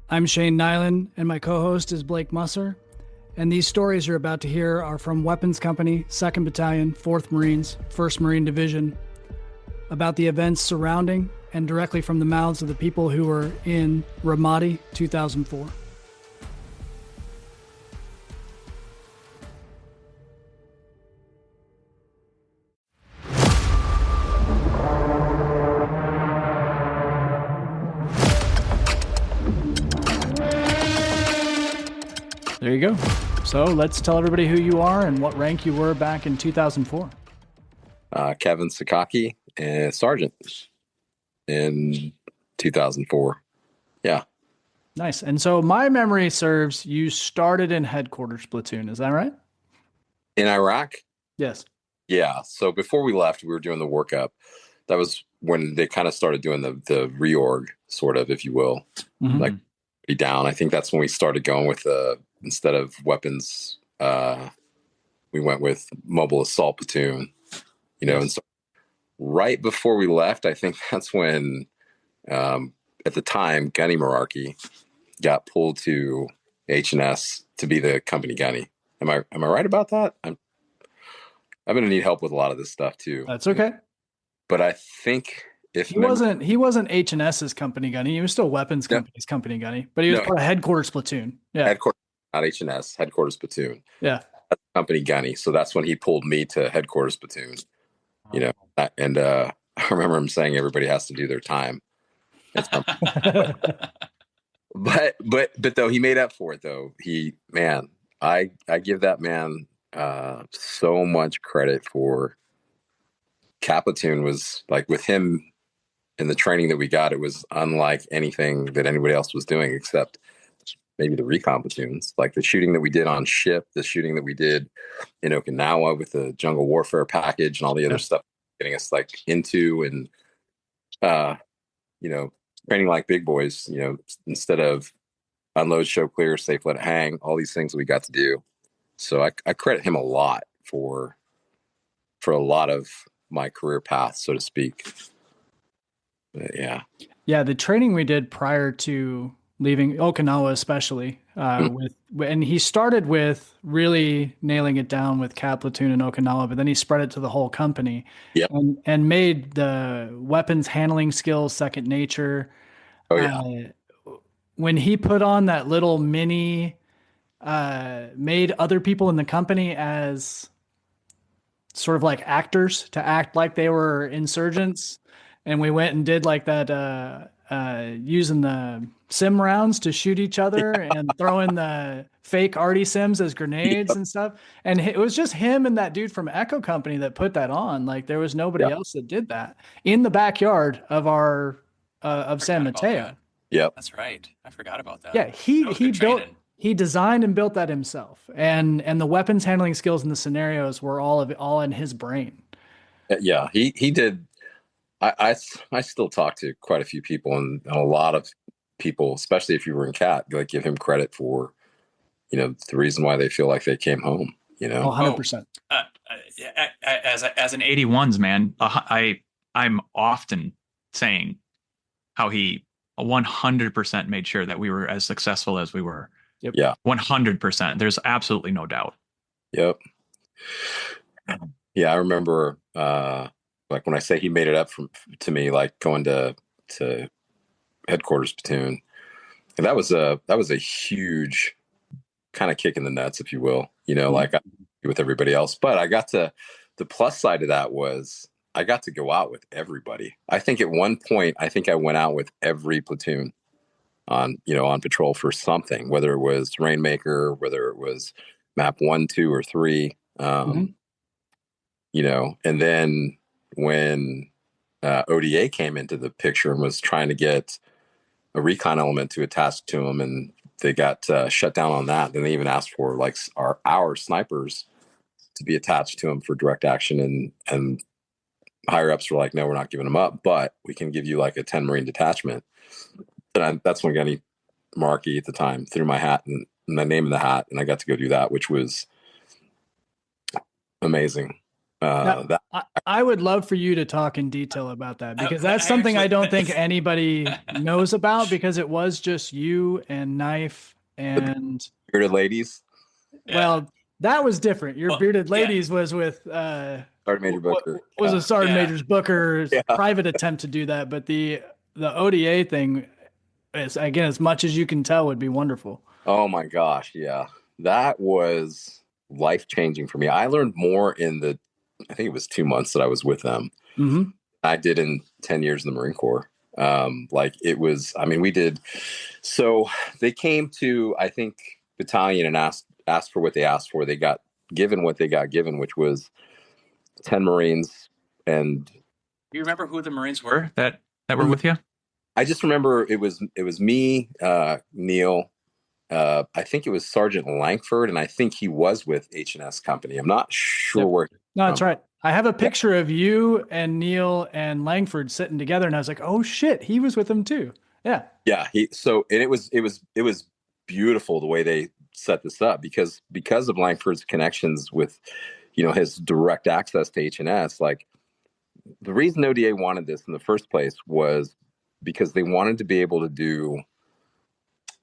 I'm Shane Nyland, and my co host is Blake Musser. And these stories you're about to hear are from Weapons Company, 2nd Battalion, 4th Marines, 1st Marine Division, about the events surrounding and directly from the mouths of the people who were in Ramadi 2004. There you go. So let's tell everybody who you are and what rank you were back in 2004. Kevin Sakaki, and sergeant in 2004. Yeah. Nice. And so my memory serves, you started in headquarters platoon. Is that right? In Iraq? Yes. Yeah. So before we left, we were doing the workup. That was when they kind of started doing the reorg, sort of, if you will, like be down. I think that's when we started going with instead of weapons, we went with mobile assault platoon, Yes. And so right before we left, I think that's when, at the time, Gunny Mararchi got pulled to H&S to be the company gunny. Am I right about that? I'm gonna need help with a lot of this stuff too. That's okay. But I think he wasn't H&S's company gunny. He was still Weapons Company's company gunny, but he was part of headquarters platoon. Yeah, headquarters, not H&S, headquarters platoon. Yeah, that's company gunny. So that's when he pulled me to headquarters platoon. And I remember him saying everybody has to do their time. but though he made up for it though. I give that man so much credit for Cap platoon. Was like, with him in the training that we got, it was unlike anything that anybody else was doing except maybe the recon platoons. Like the shooting that we did on ship, the shooting that we did in Okinawa with the jungle warfare package and all the other stuff getting us like into and training like big boys, instead of unload, show clear, safe, let it hang, all these things we got to do. So I credit him a lot for a lot of my career path, so to speak. But yeah, the training we did prior to leaving Okinawa, especially and he started with really nailing it down with Cap platoon in Okinawa, but then he spread it to the whole company. Yep. And made the weapons handling skills second nature. Oh yeah. When he put on that little mini, made other people in the company as sort of like actors to act like they were insurgents. And we went and did like that, using the sim rounds to shoot each other and throwing the fake arty sims as grenades and stuff. And it was just him and that dude from Echo Company that put that on. Like there was nobody else that did that in the backyard of our, of San Mateo. Yep. That's right. I forgot about that. Yeah. He designed and built that himself. And the weapons handling skills and the scenarios were all in his brain. Yeah. He did. I still talk to quite a few people, and a lot of people, especially if you were in CAT, like give him credit for, the reason why they feel like they came home, 100%. As an 81s man, I'm often saying how he 100% made sure that we were as successful as we were. Yep. Yeah. 100%. There's absolutely no doubt. Yep. Yeah. I remember, like when I say he made it up to me, like going to headquarters platoon, and that was a huge kind of kick in the nuts, if you will, like with everybody else. But the plus side of that was I got to go out with everybody. I think at one point, I went out with every platoon on patrol for something, whether it was Rainmaker, whether it was map 1, 2, or 3, and then when ODA came into the picture and was trying to get a recon element to attach to them, and they got shut down on that. Then they even asked for like our snipers to be attached to them for direct action, and higher ups were like, no, we're not giving them up, but we can give you like a 10 Marine detachment. And that's when Gunny Mararchi at the time threw my hat and the name of the hat, and I got to go do that, which was amazing. Now, That I would love for you to talk in detail about that, because that's I something I actually- don't think anybody knows about, because it was just you and Knife and, bearded ladies, well, that was different. Your Well, bearded yeah. ladies was with Sergeant Major Booker. was a Sergeant Yeah. Major's Booker's Yeah. private attempt to do that, but the ODA thing is, again, as much as you can tell, would be wonderful. Oh my gosh, yeah, that was life changing for me. I learned more in the, I think it was 2 months that I was with them. Mm-hmm. I did in 10 years in the Marine Corps. Like it was, I mean, we did. So they came to, I think, battalion and asked for what they asked for. They got given what they got given, which was 10 Marines. And Do you remember who the Marines were that were with you? I just remember it was me, Neil. I think it was Sergeant Langford, and I think he was with H&S Company. I'm not sure Yep. where. No, that's right. I have a picture of you and Neil and Langford sitting together, and I was like, "Oh shit, he was with them too." Yeah. Yeah. And it was beautiful the way they set this up because of Langford's connections with, his direct access to H&S. Like the reason ODA wanted this in the first place was because they wanted to be able to do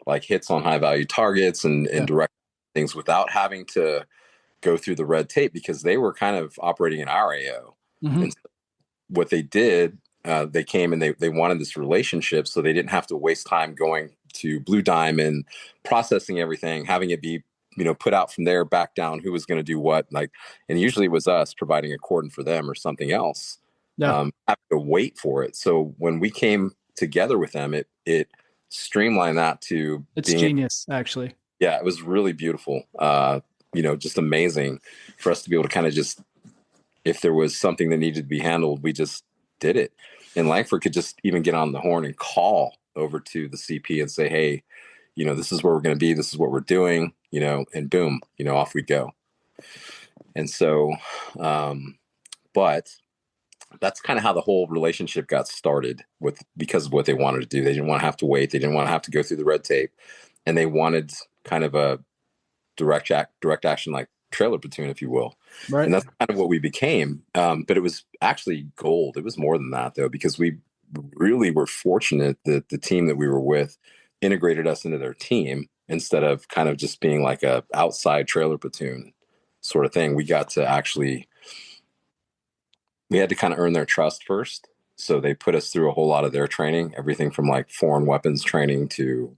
like hits on high value targets and direct things without having to go through the red tape, because they were kind of operating in our AO. Mm-hmm. And so what they did, they came and they wanted this relationship, so they didn't have to waste time going to Blue Diamond, processing everything, having it be, put out from there back down who was going to do what. Like, and usually it was us providing a cordon for them or something else. Yeah. Having to wait for it. So when we came together with them, it streamlined that to It's genius, actually. Yeah, it was really beautiful. Just amazing for us to be able to kind of just, if there was something that needed to be handled, we just did it. And Langford could just even get on the horn and call over to the CP and say, hey, this is where we're going to be. This is what we're doing, and boom, off we'd go. And so, but that's kind of how the whole relationship got started because of what they wanted to do. They didn't want to have to wait. They didn't want to have to go through the red tape, and they wanted kind of a direct action, like trailer platoon, if you will. Right. And that's kind of what we became. But it was actually gold. It was more than that, though, because we really were fortunate that the team that we were with integrated us into their team instead of kind of just being like a outside trailer platoon sort of thing. We got to actually, we had to kind of earn their trust first. So they put us through a whole lot of their training, everything from like foreign weapons training to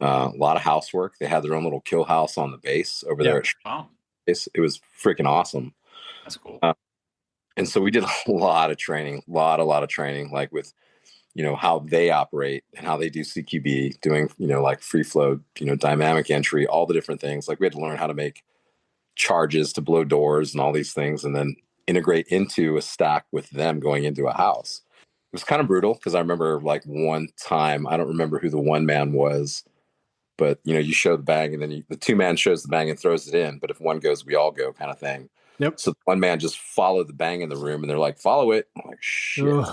a lot of housework. They had their own little kill house on the base over there. Wow. It was freaking awesome. That's cool. And so we did a lot of training, a lot of training, like with, how they operate and how they do CQB, doing, like free flow, dynamic entry, all the different things. Like we had to learn how to make charges to blow doors and all these things, and then integrate into a stack with them going into a house. It was kind of brutal because I remember like one time, I don't remember who the one man was, but you show the bang and then the two man shows the bang and throws it in. But if one goes, we all go, kind of thing. Yep. So one man just followed the bang in the room, and they're like, follow it. I'm like, shit.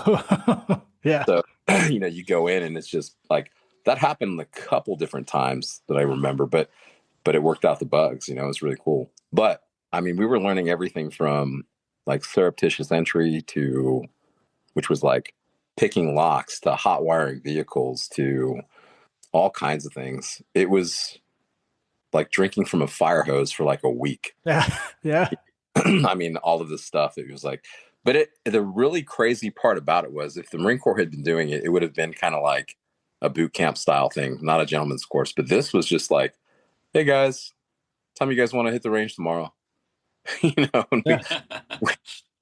Yeah. So you go in, and it's just like that happened a couple different times that I remember, but it worked out the bugs. It was really cool. But I mean, we were learning everything from like surreptitious entry to, which was like picking locks, to hot wiring vehicles, to all kinds of things. It was like drinking from a fire hose for like a week. Yeah. Yeah. I mean, all of this stuff, it was like, but the really crazy part about it was if the Marine Corps had been doing it, it would have been kind of like a boot camp style thing, not a gentleman's course. But this was just like, hey guys, time you guys want to hit the range tomorrow?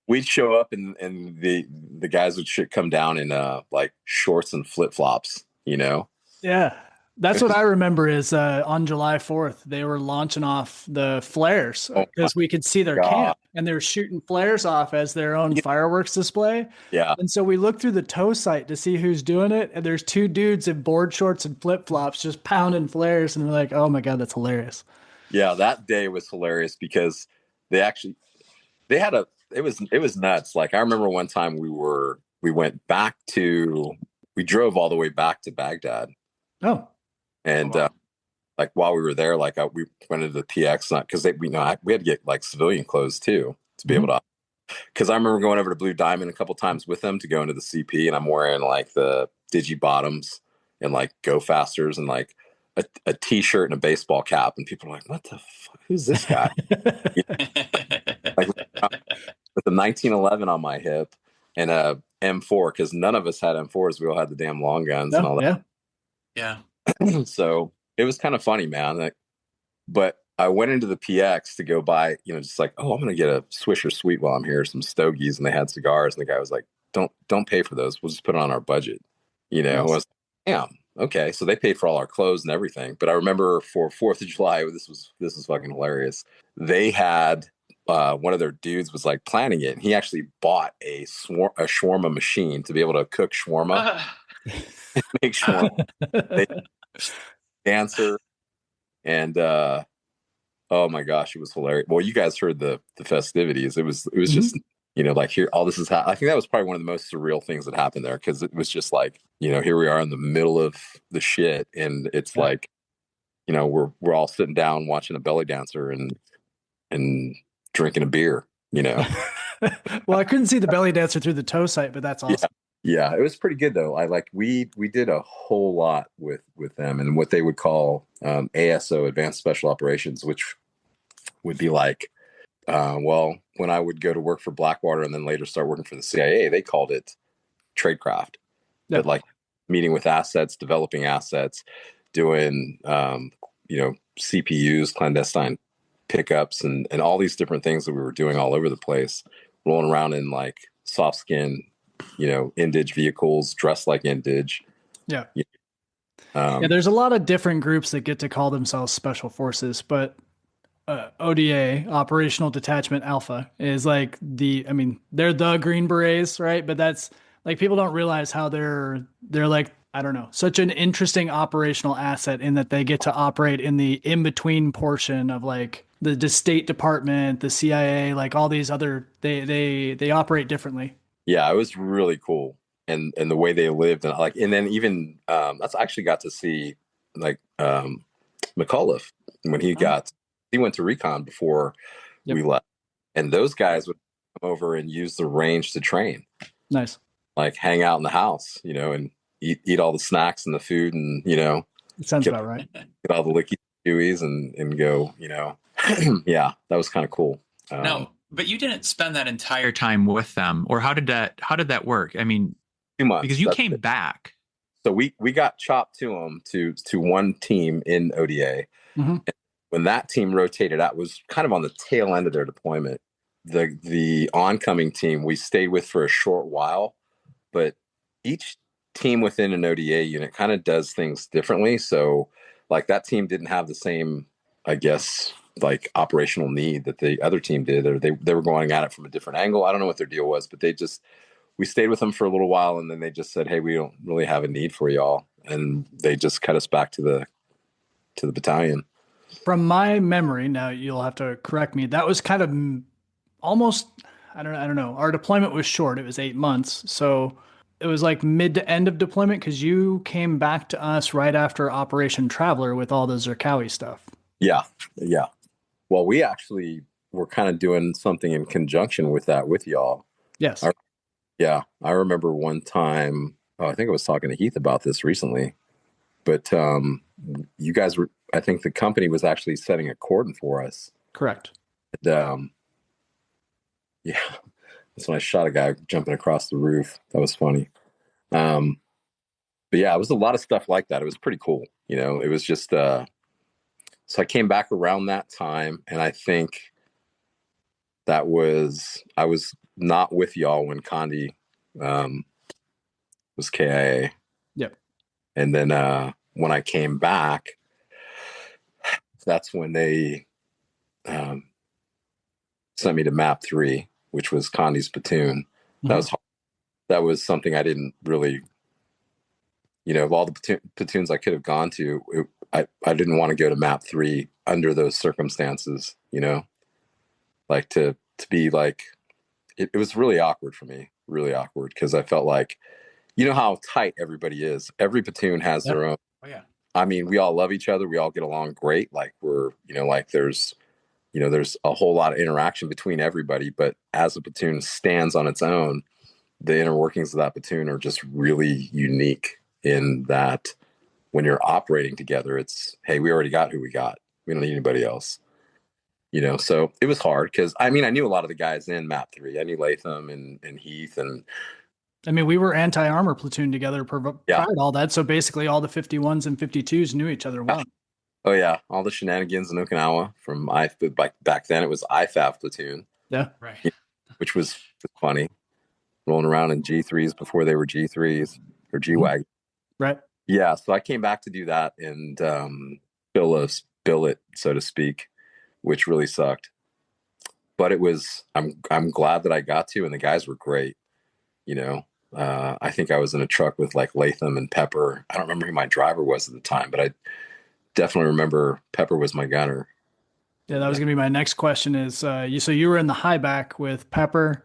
We'd show up and the guys would come down in like shorts and flip flops, Yeah. That's what I remember is on July 4th, they were launching off the flares because we could see their camp, and they were shooting flares off as their own fireworks display. Yeah. And so we looked through the tow site to see who's doing it. And there's two dudes in board shorts and flip flops just pounding flares. And we're like, oh my God, that's hilarious. Yeah. That day was hilarious because it was nuts. Like I remember one time we drove all the way back to Baghdad. Oh. And like while we were there, like we went into the PX, not because we had to get like civilian clothes too to be able to. because I remember going over to Blue Diamond a couple times with them to go into the CP, and I'm wearing like the digi bottoms and like go fasters and like a t-shirt and a baseball cap, and people are like, "What the fuck? Who's this guy?" Like with the 1911 on my hip and a M4, because none of us had M4s. We all had the damn long guns and all that. Yeah. So it was kind of funny, man. Like, but I went into the PX to go buy, just like, oh, I'm gonna get a Swisher Sweet while I'm here, some stogies, and they had cigars, and the guy was like, don't pay for those. We'll just put it on our budget. Nice. I was, damn, okay. So they paid for all our clothes and everything. But I remember for 4th of July, this was fucking hilarious. They had one of their dudes was like planning it, and he actually bought a shawarma machine to be able to cook shawarma, make shawarma. They dancer, and oh my gosh, it was hilarious. Well, you guys heard the festivities. It was just like here, all this is. I think that was probably one of the most surreal things that happened there, because it was just like, here we are in the middle of the shit, and it's like, we're all sitting down watching a belly dancer and drinking a beer. Well, I couldn't see the belly dancer through the toe sight, but that's awesome. Yeah, it was pretty good though. We did a whole lot with them, and what they would call ASO, Advanced Special Operations, which would be like, when I would go to work for Blackwater and then later start working for the CIA, they called it tradecraft. Yep. But like meeting with assets, developing assets, doing CPUs, clandestine pickups, and all these different things that we were doing all over the place, rolling around in like soft skin, Indige vehicles, dressed like Indige. Yeah. There's a lot of different groups that get to call themselves special forces, but ODA, Operational Detachment Alpha, is like they're the Green Berets, right? But that's like, people don't realize how they're like, I don't know, such an interesting operational asset in that they get to operate in the in-between portion of like the State Department, the CIA, like all these other, they operate differently. Yeah, it was really cool. And the way they lived, and then even that's I actually got to see like McAuliffe when he went to recon before we left, and those guys would come over and use the range to train. Nice. Like hang out in the house, and eat all the snacks and the food, and it sounds about right. Get all the licky chewies and go, yeah, that was kind of cool. No, but you didn't spend that entire time with them, or how did that work? I mean, 2 months, because you came back. So we got chopped to them to one team in ODA. Mm-hmm. When that team rotated out, was kind of on the tail end of their deployment. The oncoming team we stayed with for a short while, but each team within an ODA unit kind of does things differently. So like that team didn't have the same, I guess, like operational need that the other team did, or they were going at it from a different angle. I don't know what their deal was, but we stayed with them for a little while, and then they just said, "Hey, we don't really have a need for y'all," and they just cut us back to the battalion. From my memory, now you'll have to correct me, that was kind of almost, I don't know. Our deployment was short. It was 8 months. So it was like mid to end of deployment, because you came back to us right after Operation Traveler with all the Zerkawi stuff. Yeah. Well, we actually were kind of doing something in conjunction with that with y'all. Yes. I remember one time, I think I was talking to Heath about this recently, but you guys were, I think the company was actually setting a cordon for us. Correct. And, yeah, that's when I shot a guy jumping across the roof. That was funny. But yeah, it was a lot of stuff like that. It was pretty cool. It was just, so I came back around that time, and I think I was not with y'all when Condi was KIA. Yep. And then when I came back, that's when they sent me to Map 3, which was Condi's platoon. Mm-hmm. That was something I didn't really, of all the platoons I could have gone to, I didn't want to go to Map 3 under those circumstances, like to be like, it was really awkward for me, really awkward, because I felt like, how tight everybody is. Every platoon has their own. Oh, yeah. I mean, we all love each other. We all get along great. Like we're, like there's, there's a whole lot of interaction between everybody, but as a platoon stands on its own, the inner workings of that platoon are just really unique in that when you're operating together, it's, hey, we already got who we got. We don't need anybody else. So it was hard because I knew a lot of the guys in map 3. I knew Latham and Heath and we were anti-armor platoon together prior to all that. So basically all the 51s and 52s knew each other well. Oh yeah. All the shenanigans in Okinawa from back then it was IFAF platoon. Yeah. Right. Which was funny. Rolling around in G3s before they were G3s or G-Wagon. Right. Yeah. So I came back to do that and bill it, so to speak, which really sucked. But I'm glad that I got to, and the guys were great. I think I was in a truck with like Latham and Pepper. I don't remember who my driver was at the time, but I definitely remember Pepper was my gunner. Yeah, that was going to be my next question is, you were in the high back with Pepper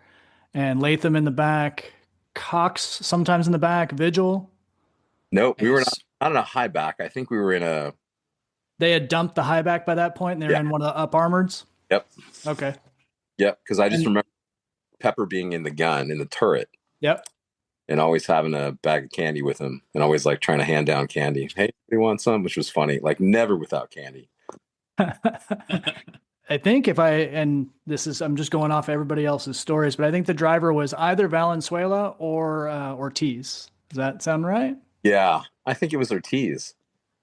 and Latham in the back, Cox sometimes in the back, Vigil. Nope, we were not in a high back. I think we were in a... They had dumped the high back by that point, and they were in one of the up armoreds? Yep. Okay. Yep, because I just remember Pepper being in the gun, in the turret. Yep. And always having a bag of candy with him and always like trying to hand down candy. Hey, you want some? Which was funny. Like never without candy. I think I'm just going off everybody else's stories, but I think the driver was either Valenzuela or Ortiz. Does that sound right? Yeah, I think it was Ortiz.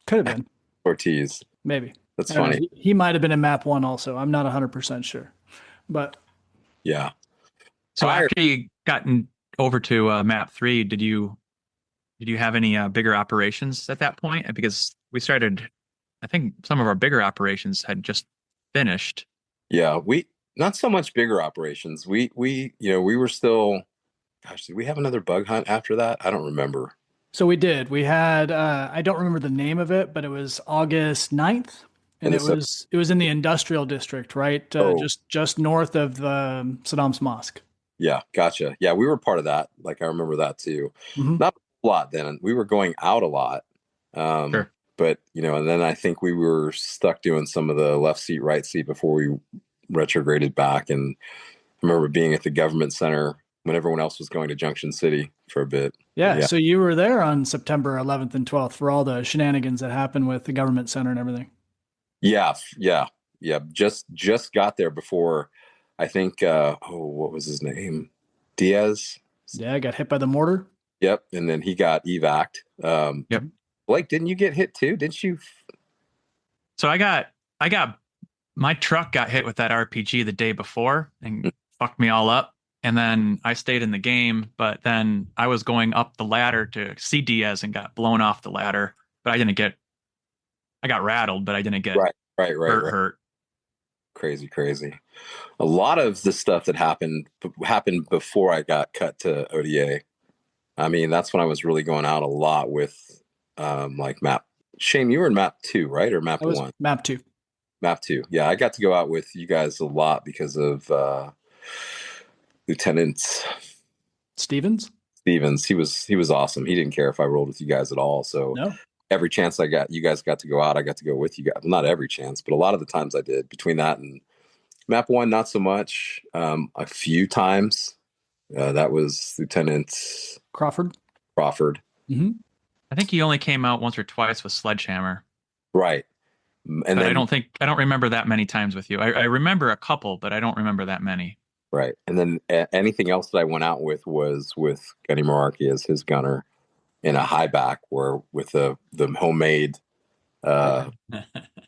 Could have been. Ortiz. Maybe. That's funny. He might have been in map 1 also. I'm not 100% sure. But yeah. So after you gotten over to map 3, did you have any bigger operations at that point? Because we started, I think some of our bigger operations had just finished. Yeah, not so much bigger operations. We were still, gosh, did we have another bug hunt after that? I don't remember. So we did. We had I don't remember the name of it, but it was August 9th. And it was in the industrial district, right? Just north of Saddam's mosque. Yeah, gotcha. Yeah, we were part of that. Like I remember that too. Mm-hmm. Not a lot then. We were going out a lot. Sure. But and then I think we were stuck doing some of the left seat, right seat before we retrograded back. And I remember being at the government center when everyone else was going to Junction City for a bit. Yeah. So you were there on September 11th and 12th for all the shenanigans that happened with the government center and everything. Yeah. Just got there before, I think, what was his name? Diaz? Yeah, got hit by the mortar. Yep. And then he got evac'd. Yep. Blake, didn't you get hit too? Didn't you? So my truck got hit with that RPG the day before and fucked me all up. And then I stayed in the game, but then I was going up the ladder to see Diaz and got blown off the ladder. But I got rattled, but I didn't get hurt. Crazy. A lot of the stuff that happened before I got cut to ODA. That's when I was really going out a lot with like map. Shane, you were in map 2, right? Or map 1? Map 2. Map 2. Yeah, I got to go out with you guys a lot because of Lieutenant Stevens. He was awesome. He didn't care if I rolled with you guys at all. So every chance I got, you guys got to go out. I got to go with you guys. Not every chance, but a lot of the times I did. Between that and map 1, not so much. A few times. That was Lieutenant Crawford. Mm-hmm. I think he only came out once or twice with Sledgehammer. Right. And then, I don't remember that many times with you. I remember a couple, but I don't remember that many. Right. And then anything else that I went out with was with Gunny Mararchi as his gunner in a high back where with the homemade pin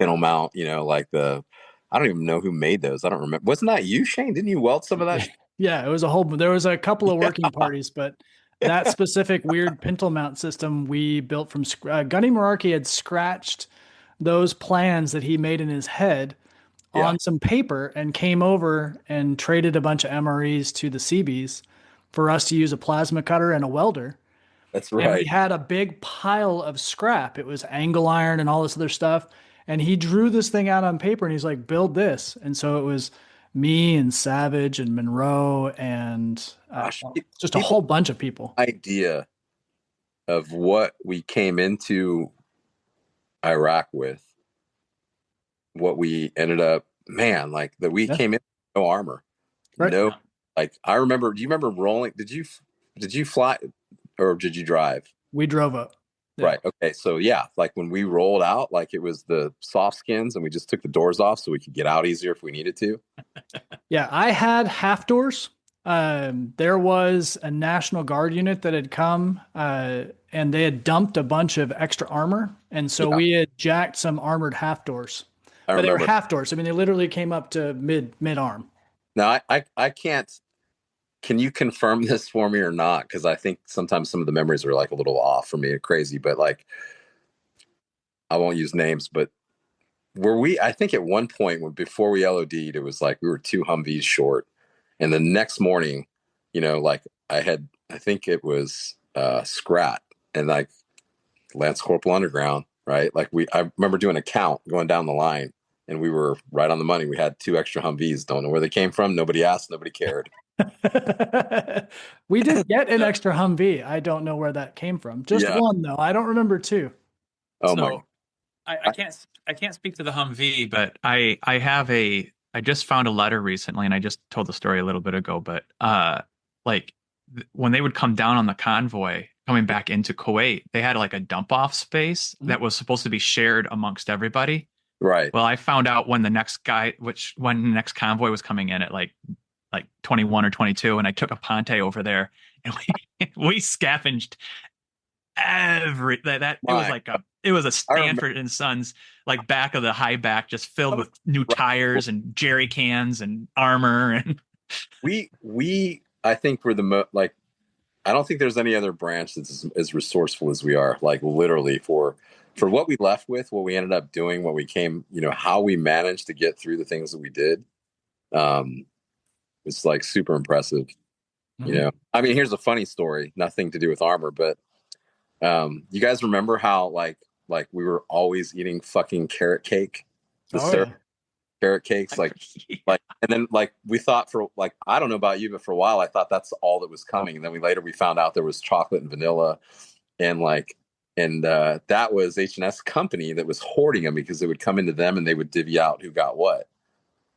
mount, I don't even know who made those. I don't remember. Wasn't that you, Shane? Didn't you weld some of that? Yeah, there was a couple of working parties, but that specific weird pintle mount system we built from Gunny Mararchi had scratched those plans that he made in his head on some paper and came over and traded a bunch of MREs to the CBs for us to use a plasma cutter and a welder. That's right. And we had a big pile of scrap. It was angle iron and all this other stuff. And he drew this thing out on paper and he's like, build this. And so it was me and Savage and Monroe and just a whole bunch of people. Idea of what we came into Iraq with, what we ended up man, like that we Yeah. came in no armor, Right. no. Like I remember. Do you remember rolling? Did you fly or did you drive? We drove up. Yeah. Right. Okay. So yeah, like when we rolled out, like it was the soft skins, and we just took the doors off so we could get out easier if we needed to. Yeah, I had half doors. There was a National Guard unit that had come, and they had dumped a bunch of extra armor, and so Yeah, we had jacked some armored half doors. I But they were remember. half doors. I mean, they literally came up to mid arm. Now I can't. Can you confirm this for me or not? Because I think sometimes some of the memories are like a little off for me, crazy. But like, I won't use names, but were we? I think at one point when before we LOD'd, it was like we were 2 Humvees short, and the next morning, like I think it was Scrat and like Lance Corporal Underground, right? Like I remember doing a count going down the line, and we were right on the money. We had 2 extra Humvees. Don't know where they came from. Nobody asked. Nobody cared. We did get an extra Humvee. I don't know where that came from. Just Yeah. one though. I don't remember 2. Oh So my. I can't speak to the Humvee, but I just found a letter recently, and I just told the story a little bit ago. But like when they would come down on the convoy coming back into Kuwait, they had like a dump off space that was supposed to be shared amongst everybody. Right. Well, I found out when the next convoy was coming in at like 21 or 22, and I took a Ponte over there, and we scavenged it was a Stanford and Sons like back of the high back just filled with new tires and jerry cans and armor, and we I think we're the like I don't think there's any other branch that's as resourceful as we are, like literally for what we left with, what we ended up doing, what we came, how we managed to get through the things that we did. It's like super impressive. I mean, here's a funny story, nothing to do with armor, but you guys remember how like we were always eating fucking carrot cake, carrot cakes, like and then like we thought for like, I don't know about you, but for a while I thought that's all that was coming, and then we found out there was chocolate and vanilla, and that was H&S Company that was hoarding them because they would come into them and they would divvy out who got what.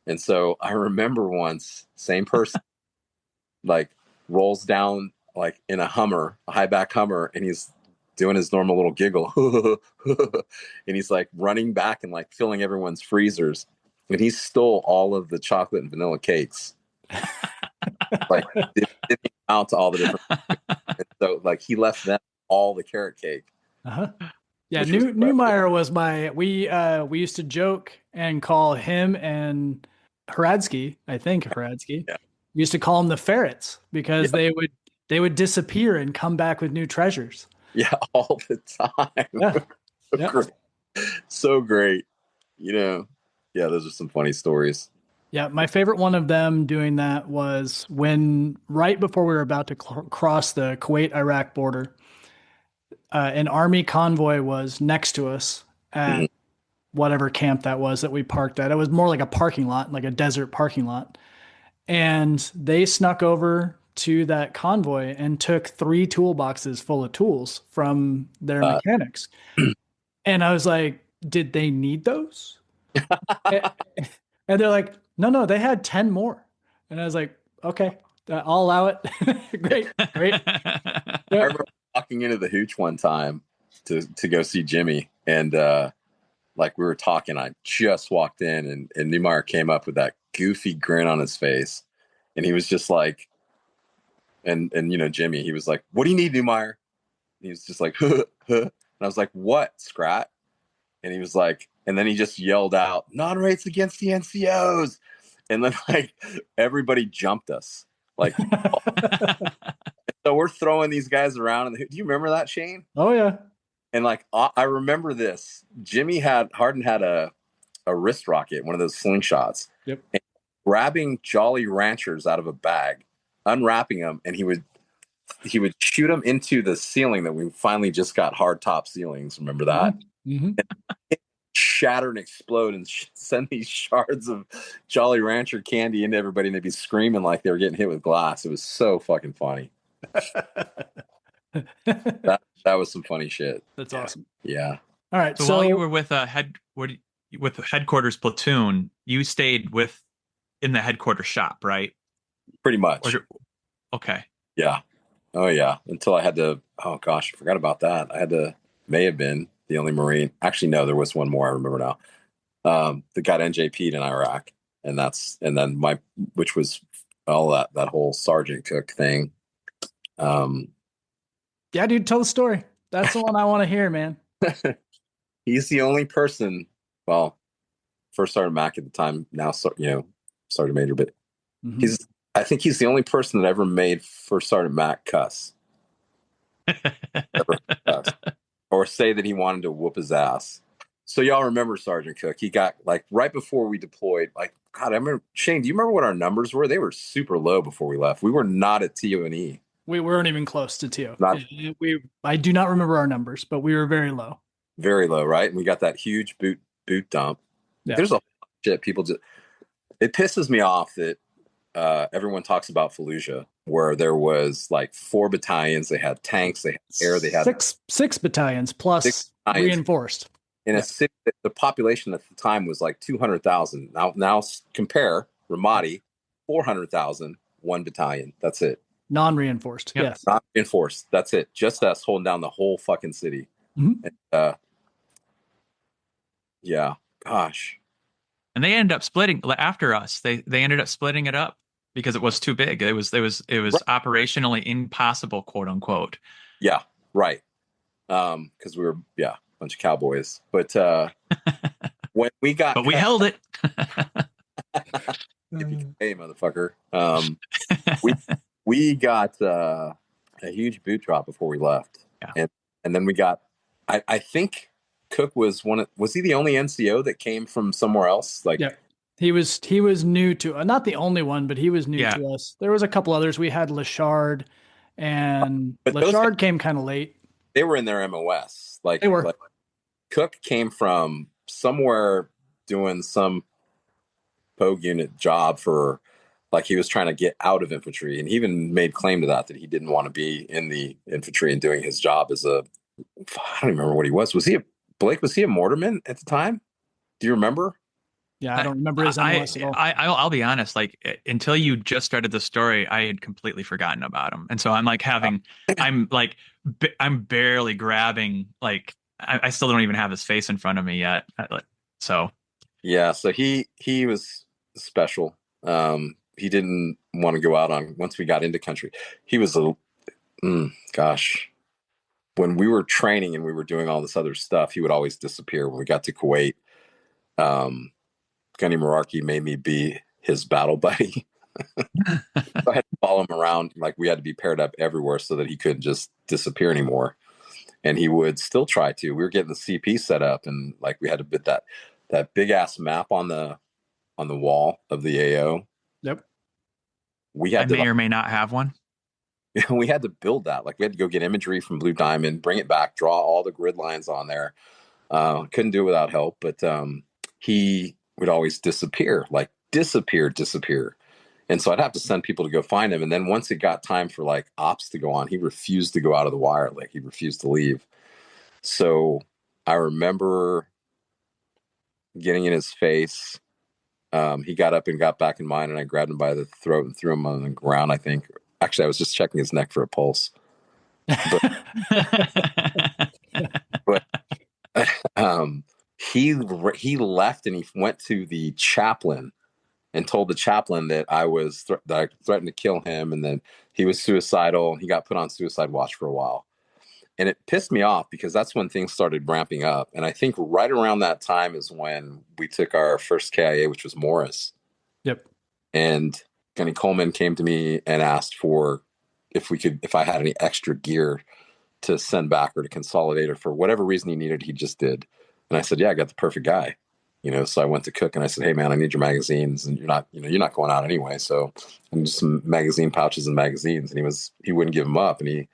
And so I remember once, same person like rolls down like in a Hummer, a high back Hummer, and he's doing his normal little giggle and he's like running back and like filling everyone's freezers, and he stole all of the chocolate and vanilla cakes, like dipping out to all the different and so like he left them all the carrot cake. Yeah, Neumeier was we used to joke and call him and Hradsky, I think Hradsky. Yeah. We used to call them the ferrets because they would disappear and come back with new treasures. Yeah, all the time. Yeah. Great. So great. Yeah, those are some funny stories. Yeah, my favorite one of them doing that was when right before we were about to cross the Kuwait-Iraq border, an army convoy was next to us at whatever camp that was that we parked at. It was more like a parking lot, like a desert parking lot. And they snuck over to that convoy and took 3 toolboxes full of tools from their mechanics. And I was like, did they need those? And they're like, no, they had 10 more. And I was like, okay, I'll allow it. Great. I remember walking into the Hooch one time to go see Jimmy, and like we were talking, I just walked in, and Neumeier came up with that goofy grin on his face, and he was just like, and Jimmy, he was like, "What do you need, Neumeier?" He was just like, huh, huh. And I was like, "What, Scrat?" And he was like, and then he just yelled out, "Non-rates against the NCOs," and then like everybody jumped us, like. So we're throwing these guys around, and do you remember that, Shane? Oh yeah. And like I remember this. Harden had a wrist rocket, one of those slingshots. Yep. And grabbing Jolly Ranchers out of a bag, unwrapping them, and he would shoot them into the ceiling that we finally just got hard top ceilings. Remember that? Mm-hmm. And shatter and explode and send these shards of Jolly Rancher candy into everybody, and they'd be screaming like they were getting hit with glass. It was so fucking funny. That was some funny shit. That's awesome. Yeah. All right. So while you were with with headquarters platoon, you stayed in the headquarters shop, right? Pretty much. Okay. Yeah. Oh yeah. Until I had to. Oh gosh, I forgot about that. May have been the only Marine. Actually, no, there was one more. I remember now. That got NJP'd in Iraq, and then which was all that whole Sergeant Cook thing. Yeah, dude, tell the story. That's the one I want to hear, man. He's the only person. Well, first Sergeant Mac at the time. Now, Sergeant Major, but Mhm. I think he's the only person that ever made First Sergeant Mac cuss. Ever cuss. Or say that he wanted to whoop his ass. So y'all remember Sergeant Cook? He got like right before we deployed. Like God, I remember. Shane, do you remember what our numbers were? They were super low before we left. We were not at TO&E. We weren't even close to TO. Not I do not remember our numbers, but we were very low. very low, right? And we got that huge boot dump. Yeah. There's a shit people just. It pisses me off that everyone talks about Fallujah, where there was like 4 battalions. They had tanks, they had air, they had six battalions plus 6 battalions reinforced. In a city that the population at the time was like 200,000. Now compare Ramadi, 400,000, 1 battalion. That's it. Non-reinforced. Yep. Yes. Not reinforced. That's it. Just us holding down the whole fucking city. Mm-hmm. And, yeah. Gosh. And they ended up splitting after us. They ended up splitting it up because it was too big. It was right. Operationally impossible, quote unquote. Yeah. Right. Because we were a bunch of cowboys. But when we got, but we held it. Hey, motherfucker. We got a huge boot drop before we left. Yeah. And then we got, I think Cook was was he the only NCO that came from somewhere else? Like, yeah, he was new to, not the only one, but he was new to us. There was a couple others. We had Lachard, and Lachard came kind of late. They were in their MOS. Like, they were. Like, Cook came from somewhere doing some Pogue unit job for, like, he was trying to get out of infantry, and he even made claim to that he didn't want to be in the infantry and doing his job as I don't remember what he was. Was he Blake? Was he a mortarman at the time? Do you remember? Yeah, I don't remember his MOS at all. I'll be honest. Like, until you just started the story, I had completely forgotten about him, and so I'm like I'm barely grabbing. Like, I still don't even have his face in front of me yet. So yeah, so he was special. He didn't want to go out on once we got into country. He was gosh. When we were training and we were doing all this other stuff, he would always disappear. When we got to Kuwait, Gunny Mararchi made me be his battle buddy. So I had to follow him around. Like, we had to be paired up everywhere so that he couldn't just disappear anymore. And he would still try to. We were getting the CP set up, and like we had to put that big ass map on the wall of the AO. Yep. I may or may not have one. We had to build that. Like, we had to go get imagery from Blue Diamond, bring it back, draw all the grid lines on there. Couldn't do it without help, but he would always disappear. And so I'd have to send people to go find him. And then once it got time for like ops to go on, he refused to go out of the wire. Like, he refused to leave. So I remember getting in his face. He got up and got back in mine, and I grabbed him by the throat and threw him on the ground, I think. Actually, I was just checking his neck for a pulse. But he left, and he went to the chaplain and told the chaplain that I was that I threatened to kill him, and then he was suicidal. He got put on suicide watch for a while, and it pissed me off because that's when things started ramping up. And I think right around that time is when we took our first KIA, which was Morris. Yep. And Gunny Coleman came to me and asked for if I had any extra gear to send back or to consolidate, or for whatever reason he needed, he just did. And I said, yeah, I got the perfect guy. So I went to Cook and I said, hey man, I need your magazines, and you're not going out anyway. So I need some magazine pouches and magazines. And he wouldn't give them up. And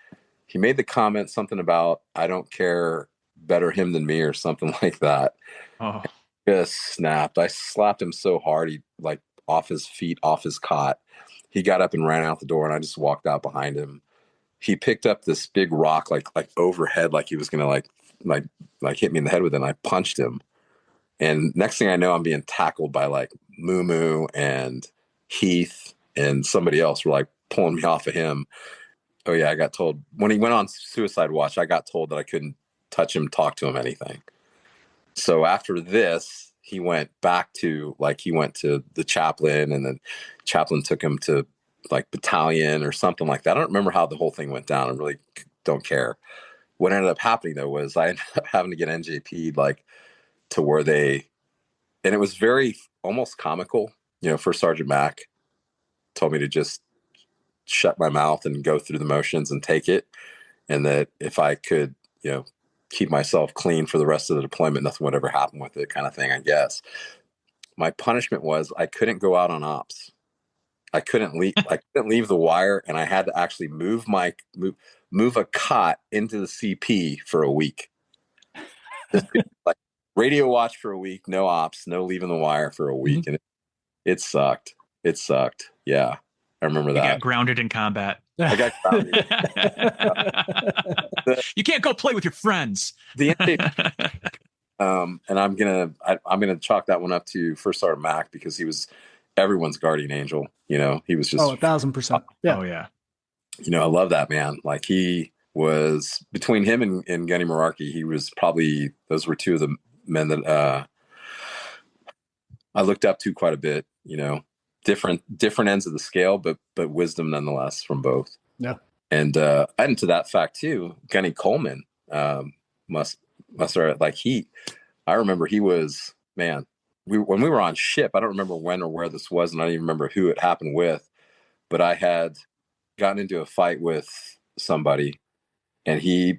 he made the comment, something about, I don't care, better him than me, or something like that. Oh. Just snapped. I slapped him so hard, he like off his feet, off his cot. He got up and ran out the door, and I just walked out behind him. He picked up this big rock, like overhead, like he was gonna like hit me in the head with it. And I punched him, And next thing I know, I'm being tackled by like Moo Moo and Heath and somebody else were like pulling me off of him. Oh yeah, I got told when he went on suicide watch, I got told that I couldn't touch him, talk to him, anything. So after this, he went to the chaplain, and then chaplain took him to like battalion or something like that. I don't remember how the whole thing went down. I really don't care. What ended up happening though was I ended up having to get NJP'd like to where and it was very almost comical. First Sergeant Mac told me to just shut my mouth and go through the motions and take it. And that if I could, keep myself clean for the rest of the deployment, nothing would ever happen with it, kind of thing, I guess. My punishment was I couldn't go out on ops. I couldn't leave the wire, and I had to actually move a cot into the CP for a week. Like radio watch for a week, no ops, no leaving the wire for a week. Mm-hmm. And it sucked. It sucked. Yeah. I remember that. You got grounded in combat. I got grounded. You can't go play with your friends. And I'm gonna chalk that one up to First Sergeant Mac, because he was everyone's guardian angel. He was just 1,000%. Yeah. Oh yeah. I love that man. Like, he was, between him and Gunny Mararchi, he was probably, those were two of the men that I looked up to quite a bit. Different ends of the scale, but wisdom nonetheless from both. Yeah. And to that fact too, Gunny Coleman must have, like, I remember he was, man, when we were on ship, I don't remember when or where this was, and I don't even remember who it happened with, but I had gotten into a fight with somebody, and he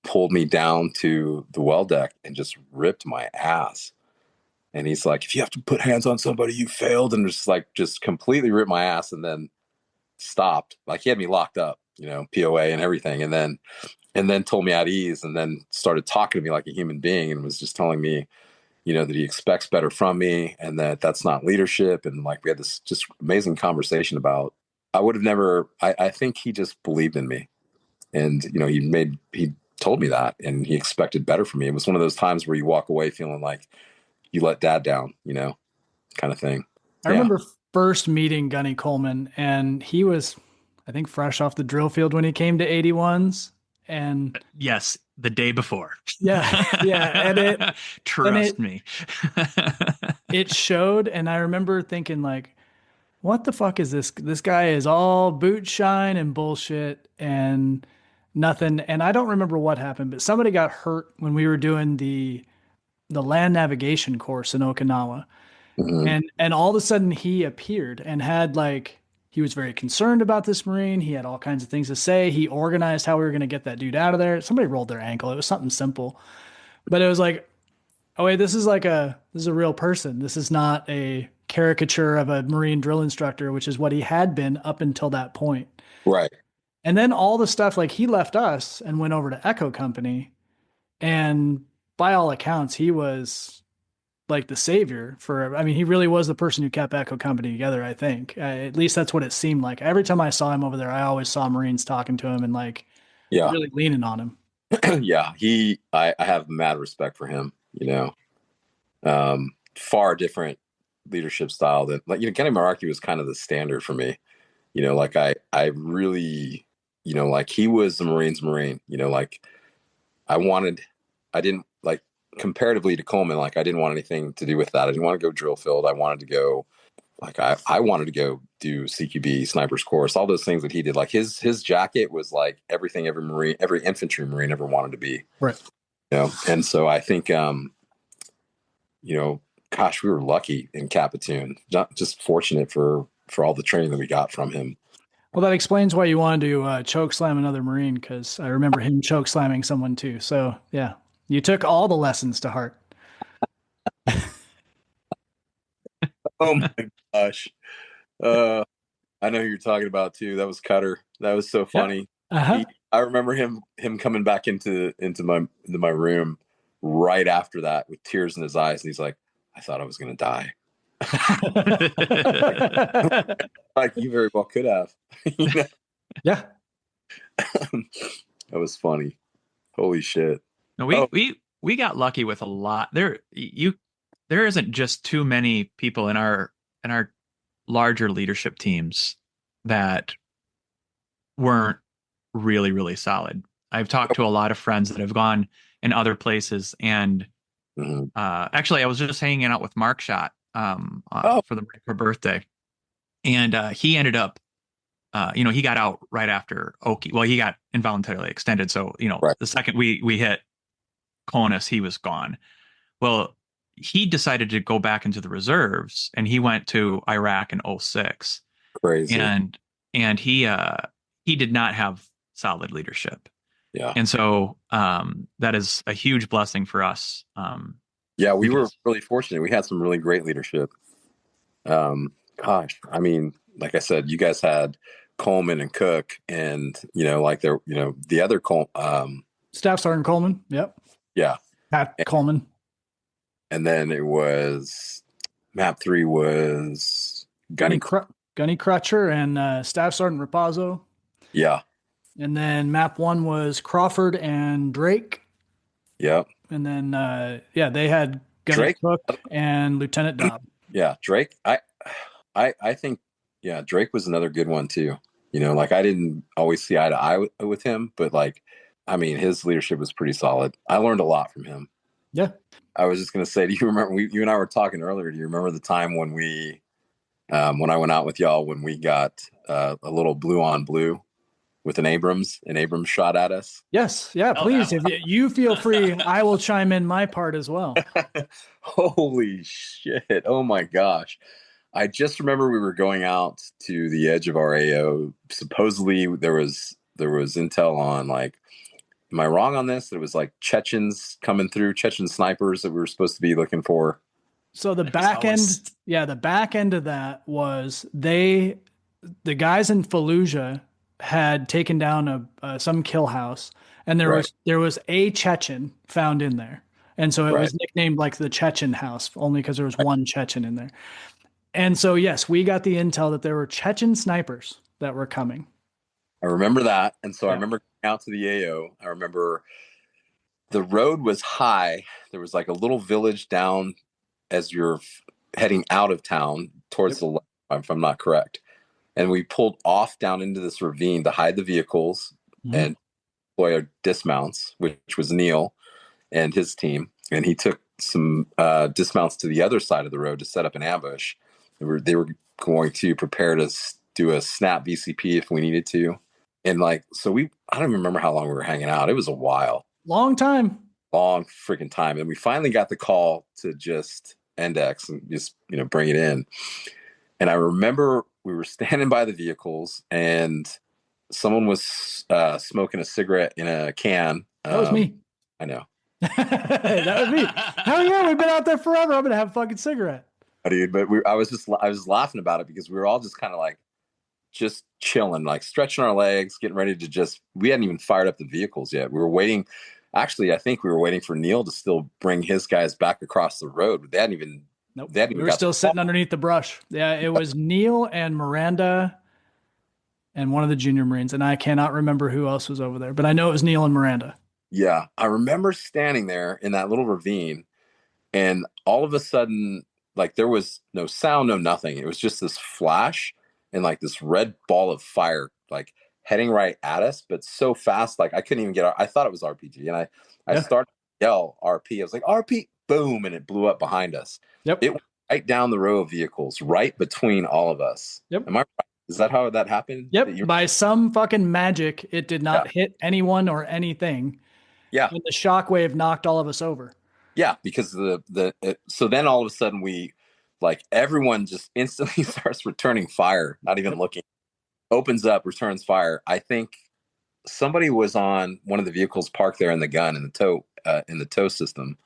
pulled me down to the well deck and just ripped my ass. And he's like, if you have to put hands on somebody, you failed. And just completely ripped my ass, and then stopped. Like, he had me locked up, POA and everything. And then told me at ease, and then started talking to me like a human being, and was just telling me, that he expects better from me, and that's not leadership. And like, we had this just amazing conversation about, I think he just believed in me. And, he told me that, and he expected better from me. It was one of those times where you walk away feeling like you let dad down, kind of thing. I remember first meeting Gunny Coleman, and he was, I think, fresh off the drill field when he came to 81s. And yes, the day before. Yeah. And trust me. It showed. And I remember thinking, like, what the fuck is this? This guy is all boot shine and bullshit and nothing. And I don't remember what happened, but somebody got hurt when we were doing the land navigation course in Okinawa. Mm-hmm. And all of a sudden he appeared and had, like, he was very concerned about this Marine. He had all kinds of things to say. He organized how we were going to get that dude out of there. Somebody rolled their ankle. It was something simple, but it was like, oh wait, this is a real person. This is not a caricature of a Marine drill instructor, which is what he had been up until that point. Right. And then all the stuff, like, he left us and went over to Echo Company, and by all accounts, he was like the savior he really was the person who kept Echo Company together, I think. At least that's what it seemed like. Every time I saw him over there, I always saw Marines talking to him and, like, really leaning on him. Yeah. I have mad respect for him, far different leadership style than, like, Gunny Mararchi was kind of the standard for me. Like, I really, like, he was the Marine's Marine, like, I didn't, like, comparatively to Coleman, like, I didn't want anything to do with that. I didn't want to go drill field. I wanted to go, like, I wanted to go do CQB, sniper's course, all those things that he did. Like, his jacket was like everything every infantry Marine ever wanted to be. Right. And so I think, gosh, we were lucky in Platoon, not just fortunate for all the training that we got from him. Well, that explains why you wanted to choke slam another Marine, because I remember him choke slamming someone too. So yeah, you took all the lessons to heart. Oh my gosh. I know who you're talking about too. That was Cutter. That was so funny. Yeah. Uh-huh. I remember him coming back into my room right after that with tears in his eyes, and he's like, I thought I was going to die. Like, you very well could have. Yeah. That was funny. Holy shit. No, we got lucky with a lot there. there isn't just too many people in our larger leadership teams that weren't really, really solid. I've talked to a lot of friends that have gone in other places, and Mhm. actually, I was just hanging out with Mark Shot Oh, for her birthday, and he ended up, he got out right after Oki. Well, he got involuntarily extended, so right. the second we hit CONUS, he was gone. Well, he decided to go back into the reserves, and he went to Iraq in '06, Crazy. and he did not have solid leadership. Yeah. And so that is a huge blessing for us. Yeah, we were Because really fortunate. We had some really great leadership. Gosh, I mean, like I said, you guys had Coleman and Cook, and like the other Staff Sergeant Coleman. Yep. yeah, Pat Coleman. and then it was map 3 was Gunny. Gunny Crutcher and Staff Sergeant Rapazzo. Yeah, And then map 1 was Crawford and Drake. yeah, And then they had Gunny Drake. Cook and Lieutenant Dobb. Yeah, Drake. I think Drake was another good one too. Like I didn't always see eye to eye with him, but like, I mean, his leadership was pretty solid. I learned a lot from him. Yeah. I was just going to say, do you remember, you and I were talking earlier, do you remember the time when when I went out with y'all, when we got a little blue on blue with an Abrams shot at us? Yes. Yeah. Please, if you feel free, I will chime in my part as well. Holy shit. Oh my gosh. I just remember we were going out to the edge of our AO. Supposedly there was intel on, like, am I wrong on this? It was like Chechens coming through, Chechen snipers that we were supposed to be looking for. So the back end of that was the guys in Fallujah had taken down some kill house, and there was a Chechen found in there. And so it was nicknamed like the Chechen house, only because there was one Chechen in there. And so, yes, we got the intel that there were Chechen snipers that were coming. I remember that. And so I remember going out to the AO. I remember the road was high. There was like a little village down as you're heading out of town towards the left, if I'm not correct. And we pulled off down into this ravine to hide the vehicles and deploy our dismounts, which was Neil and his team. And he took some dismounts to the other side of the road to set up an ambush. They were going to prepare to do a snap VCP if we needed to. And like, so I don't remember how long we were hanging out. It was a while. Long freaking time. And we finally got the call to just index and just, bring it in. And I remember we were standing by the vehicles and someone was smoking a cigarette in a can. That was me. I know. That was me. Hell yeah, we've been out there forever. I'm gonna have a fucking cigarette. Dude, but I was laughing about it because we were all just kind of like just chilling, like stretching our legs, getting ready to we hadn't even fired up the vehicles yet. We were waiting. Actually, I think we were waiting for Neil to still bring his guys back across the road. They hadn't even. Nope. They hadn't we even were still sitting underneath the brush. Yeah, it was Neil and Miranda and one of the junior Marines. And I cannot remember who else was over there, but I know it was Neil and Miranda. Yeah. I remember standing there in that little ravine, and all of a sudden, like, there was no sound, no nothing. It was just this flash and like this red ball of fire, like heading right at us, but so fast, like I couldn't even I thought it was RPG. And I started to yell RP. I was like, RP, boom. And it blew up behind us. Yep. It went right down the row of vehicles, right between all of us. Yep. Am I right? Is that how that happened? Yep. By some fucking magic, it did not hit anyone or anything. Yeah. And the shockwave knocked all of us over. Yeah. Because so then all of a sudden like everyone just instantly starts returning fire, not even looking, opens up, returns fire. I think somebody was on one of the vehicles parked there in the gun in the tow system.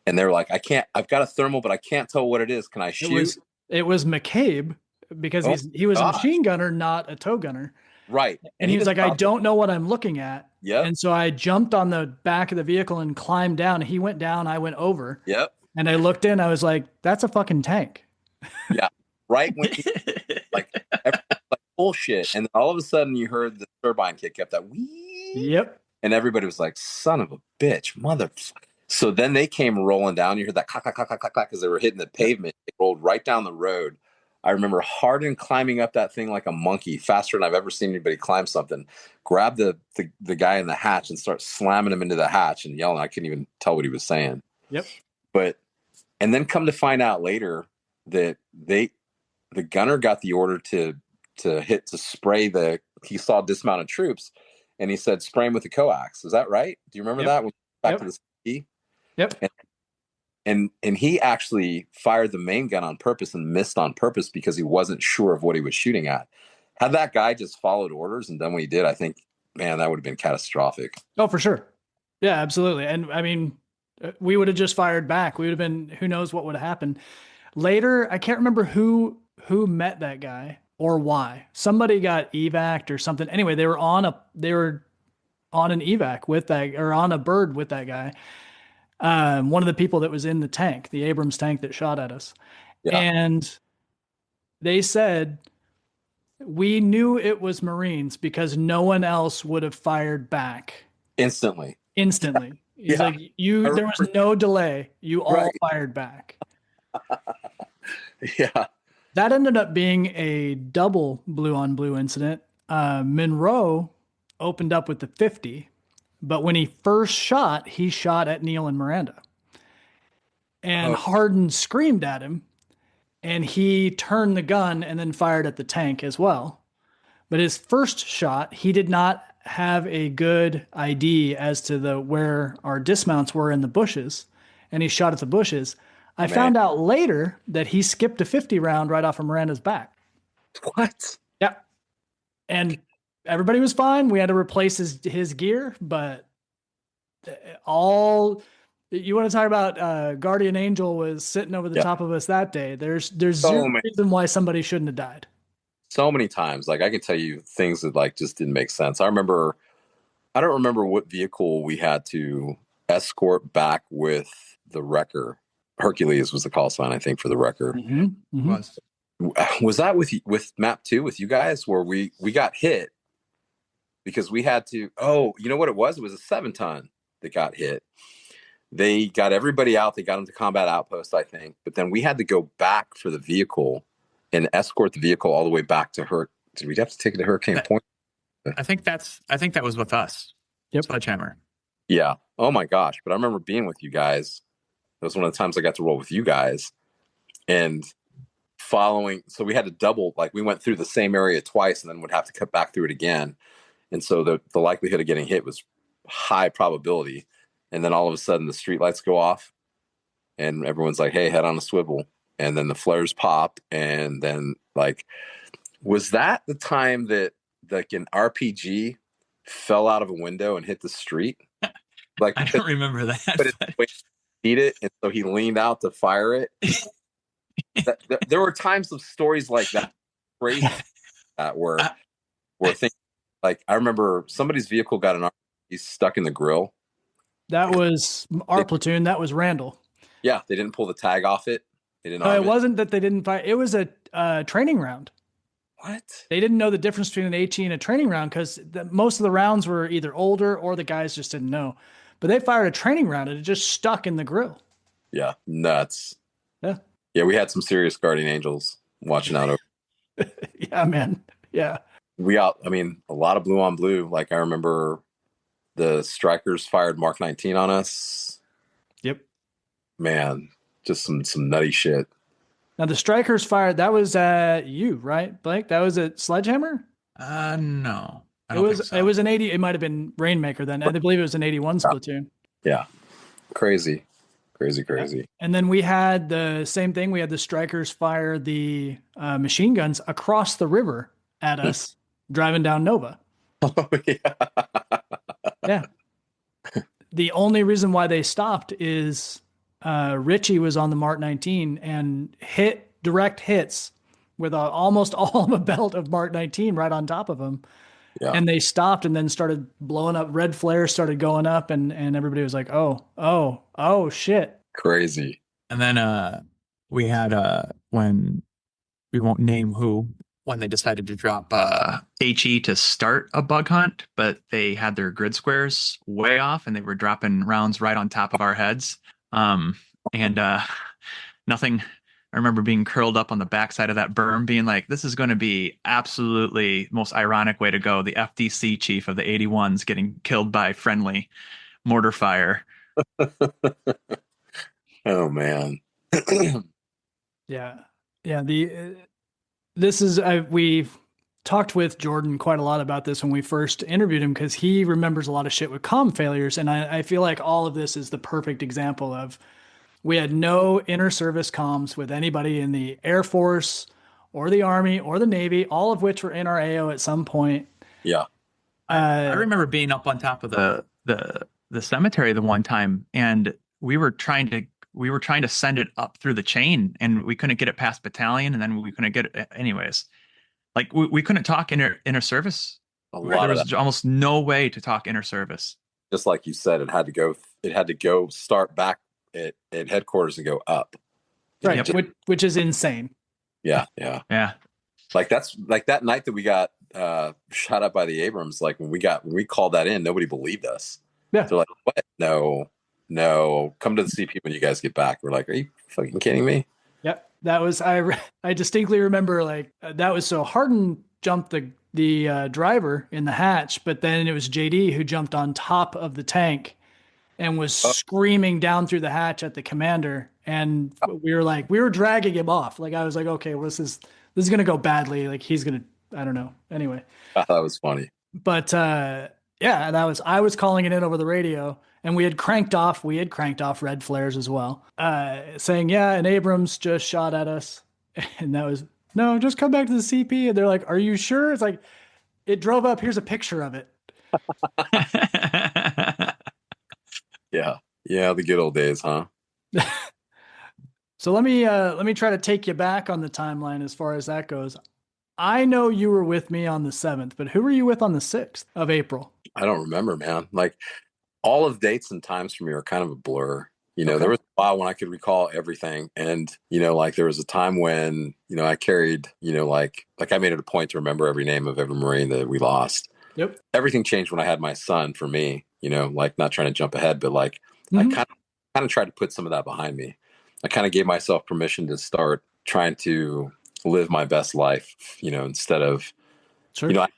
And they're like, I've got a thermal, but I can't tell what it is. Can I shoot? It was McCabe because he was a machine gunner, not a tow gunner. Right. And he was like, I don't know what I'm looking at. Yep. And so I jumped on the back of the vehicle and climbed down. He went down, I went over. Yep. And I looked in, I was like, that's a fucking tank. Yeah. Right when like bullshit. And then all of a sudden you heard the turbine kick up that wee. Yep. And everybody was like, son of a bitch, motherfucker. So then they came rolling down. You heard that clack, clack, clack, clack, clack, clack, because they were hitting the pavement. They rolled right down the road. I remember Hardin climbing up that thing like a monkey, faster than I've ever seen anybody climb something. Grab the guy in the hatch and start slamming him into the hatch and yelling. I couldn't even tell what he was saying. Yep. And then come to find out later that the gunner got the order to spray he saw dismounted troops, and he said spray him with the coax. Is that right? Do you remember that? Back to the ski? Yep. And he actually fired the main gun on purpose and missed on purpose because he wasn't sure of what he was shooting at. Had that guy just followed orders and done what he did, I think, man, that would have been catastrophic. Oh, for sure. Yeah, absolutely. And I mean, we would have just fired back. We would have been, who knows what would have happened. Later, I can't remember who met that guy or why. Somebody got evac'd or something. Anyway, they were on an evac with that, or on a bird with that guy. One of the people that was in the tank, the Abrams tank that shot at us. Yeah. And they said, we knew it was Marines because no one else would have fired back. Instantly. He's like, there was no delay. You all fired back. Yeah. That ended up being a double blue on blue incident. Monroe opened up with the 50, but when he first shot, he shot at Neil and Miranda. And Hardin screamed at him, and he turned the gun and then fired at the tank as well. But his first shot, he did not have a good ID as to where our dismounts were in the bushes, and he shot at the bushes. I found out later that he skipped a 50 round right off of Miranda's back. What? Yeah. And everybody was fine. We had to replace his gear, but you want to talk about Guardian Angel was sitting over the top of us that day. There's zero reason why somebody shouldn't have died. So many times, like I can tell you things that like just didn't make sense. I don't remember what vehicle we had to escort back with the wrecker. Hercules was the call sign, I think, for the wrecker. Mm-hmm. Mm-hmm. Was that with map 2 with you guys where we got hit because we had to? Oh, you know what it was? It was a 7-ton that got hit. They got everybody out. They got them to combat outpost, I think. But then we had to go back for the vehicle and escort the vehicle all the way back to her. Did we have to take it to Hurricane Point? I think that was with us. Yep. Sledgehammer. Yeah. Oh my gosh. But I remember being with you guys. That was one of the times I got to roll with you guys and following. So we had to double, like we went through the same area twice and then would have to cut back through it again. And so the likelihood of getting hit was high probability. And then all of a sudden the street lights go off and everyone's like, hey, head on a swivel. And then the flares pop. And then like, was that the time that like an RPG fell out of a window and hit the street? Like I don't remember that. But it's need it, and so he leaned out to fire it. There were times of stories like that, crazy, that were things like I remember somebody's vehicle got an RPG stuck in the grill. That was our platoon. That was Randall. Yeah, they didn't pull the tag off it. They didn't. It wasn't that they didn't fire. It was a training round. What? They didn't know the difference between an HE and a training round because most of the rounds were either older or the guys just didn't know. But they fired a training round and it just stuck in the grill. Yeah, nuts. Yeah. Yeah, we had some serious Guardian Angels watching out over. Yeah, man. Yeah. I mean, a lot of blue on blue. Like I remember the Strikers fired Mark 19 on us. Yep. Man, just some nutty shit. Now the Strikers fired, that was at you, right, Blake? That was at Sledgehammer? No. It was an 80. It might have been Rainmaker then. I believe it was an 81 platoon. Yeah. Crazy. Yeah. And then we had the same thing. We had the Strikers fire the machine guns across the river at us driving down Nova. Oh, yeah. Yeah. The only reason why they stopped is Richie was on the Mark 19 and hit direct hits with almost all of a belt of Mark 19 right on top of him. Yeah. And they stopped and then started blowing up. Red flares started going up and everybody was like, oh, shit. Crazy. And then we had when we won't name who, when they decided to drop HE to start a bug hunt, but they had their grid squares way off and they were dropping rounds right on top of our heads. And nothing. I remember being curled up on the backside of that berm, being like, this is going to be absolutely most ironic way to go. The FDC chief of the 81s getting killed by friendly mortar fire. Oh man. Yeah. Yeah. This is, we've talked with Jordan quite a lot about this when we first interviewed him because he remembers a lot of shit with comm failures. And I feel like all of this is the perfect example of we had no inter-service comms with anybody in the Air Force or the Army or the Navy, all of which were in our AO at some point. Yeah. I remember being up on top of the cemetery the one time, and we were trying to send it up through the chain, and we couldn't get it past battalion, and then we couldn't get it anyways. Like we couldn't talk inter service. There was almost no way to talk inter service. Just like you said, it had to go start back at headquarters and go up. Right, which is insane. Yeah. Like that's like that night that we got shot up by the Abrams. Like when we called that in, nobody believed us. Yeah, they're like, "What? No, come to the CP when you guys get back." We're like, "Are you fucking kidding me?" Yep, that was I distinctly remember like that was so Harden jumped the driver in the hatch, but then it was JD who jumped on top of the tank and was screaming down through the hatch at the commander. And we were dragging him off. Like I was like, okay, well, this is going to go badly. Like he's going to, I don't know. Anyway. That was funny. But yeah, I was calling it in over the radio and we had cranked off red flares as well. Saying, yeah, an Abrams just shot at us. And that was, no, just come back to the CP. And they're like, are you sure? It's like, it drove up. Here's a picture of it. Yeah, the good old days, huh? So let me try to take you back on the timeline as far as that goes. I know you were with me on the 7th, but who were you with on the 6th of April? I don't remember, man. Like all of dates and times for me are kind of a blur. There was a while when I could recall everything. And, like there was a time when, I carried, like I made it a point to remember every name of every Marine that we lost. Yep. Everything changed when I had my son for me, like not trying to jump ahead, but like I kind of tried to put some of that behind me. I kind of gave myself permission to start trying to live my best life, instead of, sure. I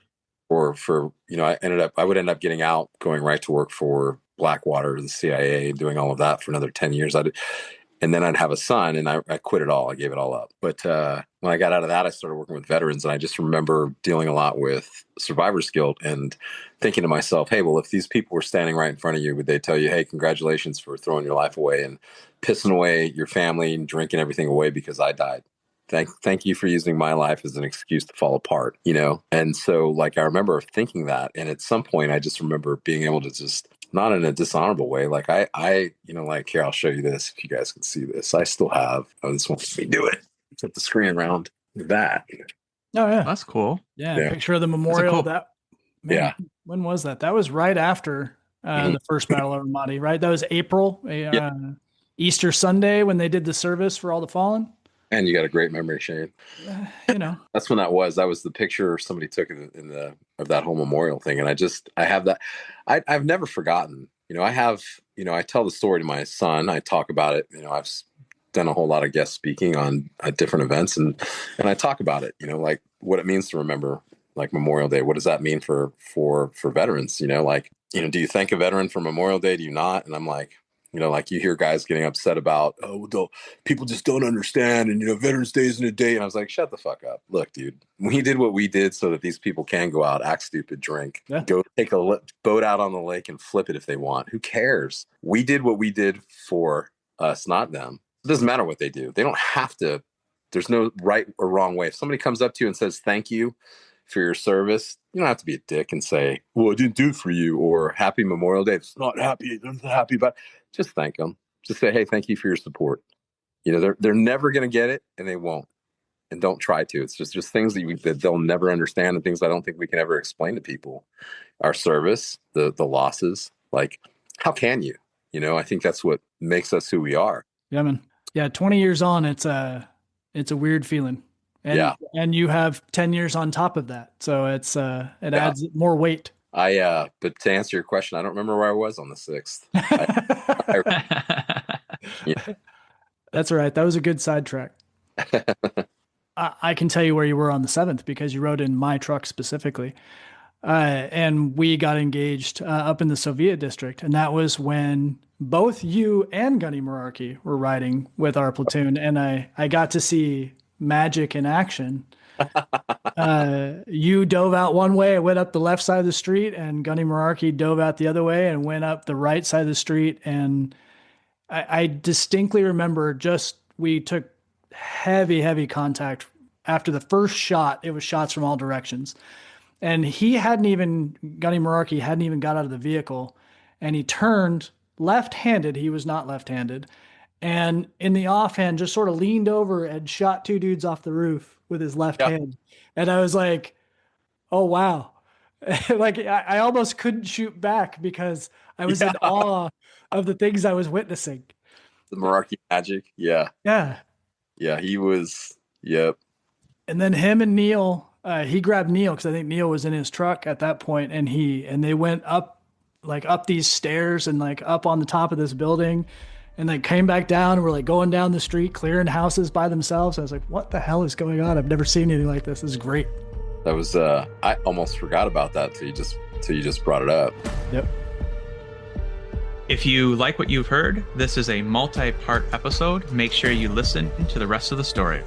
would end up getting out, going right to work for Blackwater, the CIA, doing all of that for another 10 years. And then I'd have a son and I quit it all. I gave it all up. But when I got out of that, I started working with veterans. And I just remember dealing a lot with survivor's guilt and thinking to myself, hey, well, if these people were standing right in front of you, would they tell you, hey, congratulations for throwing your life away and pissing away your family and drinking everything away because I died? Thank you for using my life as an excuse to fall apart, And so like, I remember thinking that. And at some point I just remember being able to just, not in a dishonorable way. Like I like, here, I'll show you this. If you guys can see this, I still have, this wants me to do it. Flip the screen around that. Oh yeah. That's cool. Yeah. Picture of the memorial. Cool. That, man, yeah. When was that? That was right after the first Battle of Ramadi, right? That was April, Easter Sunday when they did the service for all the fallen. And you got a great memory, Shane. That's when that was. That was the picture somebody took of that whole memorial thing. And I have that. I've never forgotten. I have. I tell the story to my son. I talk about it. I've done a whole lot of guest speaking on different events, and I talk about it. Like what it means to remember, like Memorial Day. What does that mean for veterans? Do you thank a veteran for Memorial Day? Do you not? And I'm like. Like you hear guys getting upset about, people just don't understand. And, Veterans Day isn't a day. And I was like, shut the fuck up. Look, dude, we did what we did so that these people can go out, act stupid, drink, go take a boat out on the lake and flip it if they want. Who cares? We did what we did for us, not them. It doesn't matter what they do. They don't have to. There's no right or wrong way. If somebody comes up to you and says, thank you for your service, you don't have to be a dick and say, well, I didn't do it for you, or happy Memorial Day. It's not happy. I'm not happy about it. Just thank them. Just say, hey, thank you for your support. They're never going to get it, and they won't. And don't try to. It's just things that they'll never understand, and things I don't think we can ever explain to people. Our service, the losses, like how can you? I think that's what makes us who we are. Yeah, man. Yeah, 20 years on, it's a weird feeling. And and you have 10 years on top of that. So it adds more weight. But to answer your question, I don't remember where I was on the 6th. Yeah. That's all right. That was a good sidetrack. I can tell you where you were on the 7th because you rode in my truck specifically. And we got engaged up in the Soviet district. And that was when both you and Gunny Mararchi were riding with our platoon. And I got to see magic in action. You dove out one way, I went up the left side of the street, and Gunny Mararchi dove out the other way and went up the right side of the street. And I distinctly remember we took heavy contact after the first shot. It was shots from all directions. And Gunny Mararchi hadn't even got out of the vehicle, and he turned left-handed. He was not left-handed. And in the offhand, just sort of leaned over and shot 2 dudes off the roof with his left hand. And I was like, oh, wow. Like I almost couldn't shoot back because I was in awe of the things I was witnessing. The Mararchi magic. Yeah. Yeah. Yeah, he was. Yep. And then him and Neil, he grabbed Neil because I think Neil was in his truck at that point, and they went up these stairs and like up on the top of this building, and they came back down and were like going down the street, clearing houses by themselves. I was like, what the hell is going on? I've never seen anything like this. This is great. That was I almost forgot about that till you just brought it up. Yep. If you like what you've heard, this is a multi-part episode. Make sure you listen to the rest of the story.